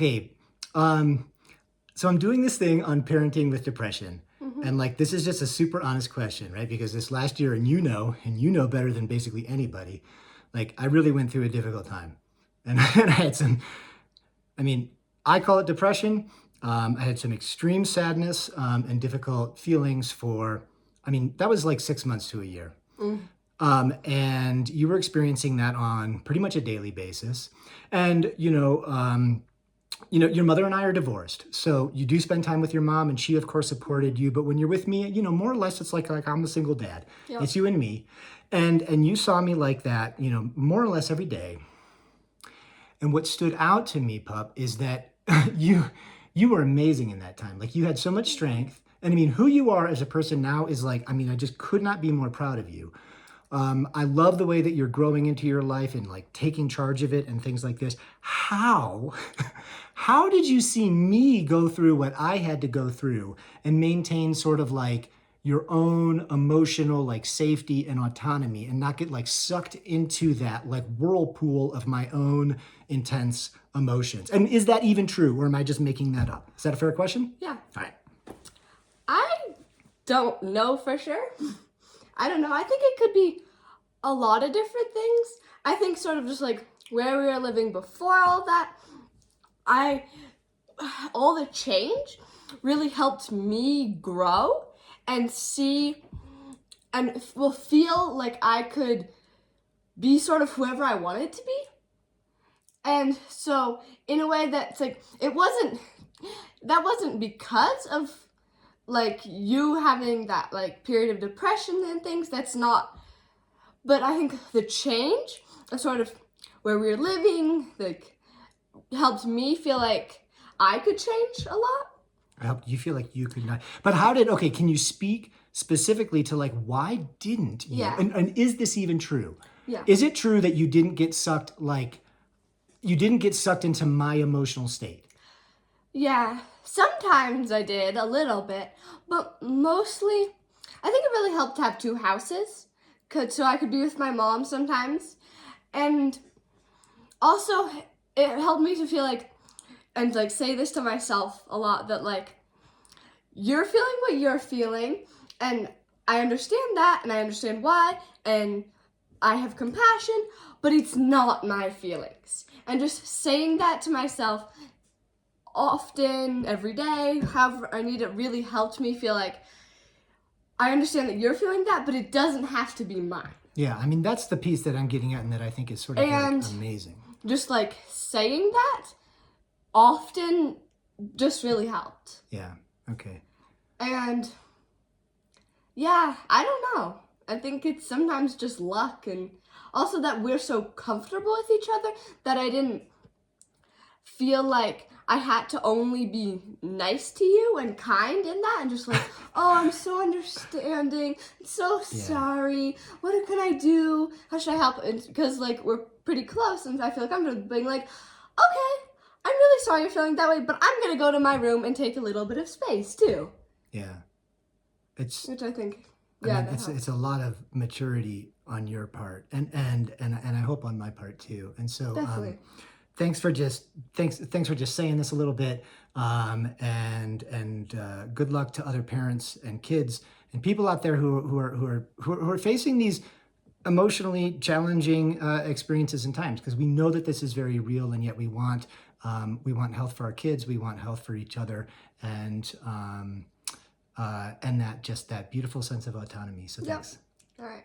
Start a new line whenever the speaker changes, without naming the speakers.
Hey, so I'm doing this thing on parenting with depression.
Hmm.
And like, this is just a super honest question, right? Because this last year, and you know better than basically anybody, like I really went through a difficult time. And, and I had some, I mean, I call it depression. I had some extreme sadness and difficult feelings for, that was like 6 months to a year.
Mm.
And you were experiencing that on pretty much a daily basis. And, your mother and I are divorced, so you do spend time with your mom, and she, of course, supported you. But when you're with me, more or less, it's like I'm a single dad.
Yep.
It's you and me, and you saw me like that, more or less every day. And what stood out to me, pup, is that you were amazing in that time. Like you had so much strength, and who you are as a person now is like, I just could not be more proud of you. I love the way that you're growing into your life and like taking charge of it and things like this. How, how did you see me go through what I had to go through and maintain sort of like your own emotional like safety and autonomy and not get like sucked into that like whirlpool of my own intense emotions? And is that even true, or am I just making that up? Is that a fair question?
Yeah.
All right.
I don't know for sure. I don't know. I think it could be a lot of different things. I think sort of just like where we were living before all that, I all the change really helped me grow and see and will feel like I could be sort of whoever I wanted to be. And so in a way that's like that wasn't because of like you having that like period of depression and things. That's not, but I think the change of sort of where we were living like helped me feel like I could change a lot.
I helped you feel like you could not. But how did, okay, can you speak specifically to like, why didn't you?
Yeah.
And is this even true?
Yeah.
Is it true that you didn't get sucked, like, you didn't get sucked into my emotional state?
Yeah, sometimes I did a little bit, but mostly I think it really helped to have two houses, so I could be with my mom sometimes, and also it helped me to feel like and like say this to myself a lot that like you're feeling what you're feeling, and I understand that, and I understand why, and I have compassion, but it's not my feelings. And just saying that to myself often, every day, however I need, it really helped me feel like I understand that you're feeling that, but it doesn't have to be mine.
Yeah, that's the piece that I'm getting at and that I think is sort of like
And
amazing.
just like saying that often just really helped.
Yeah, okay.
And yeah, I don't know. I think it's sometimes just luck, and also that we're so comfortable with each other that I didn't feel like I had to only be nice to you and kind in that, and just like, oh, I'm so understanding, so sorry, what can I do, how should I help? Because like we're pretty close, and I feel like I'm just being like, okay, I'm really sorry you're feeling that way, but I'm gonna go to my room and take a little bit of space too.
Yeah. It's,
Which I think,
I
yeah,
mean,
that
it's
helps.
a lot of maturity on your part, and I hope on my part too. And so,
Definitely.
thanks for just saying this a little bit, and good luck to other parents and kids and people out there who are facing these emotionally challenging experiences and times, because we know that this is very real, and yet we want health for our kids, we want health for each other, and that beautiful sense of autonomy. So
Yep.
thanks.
All right.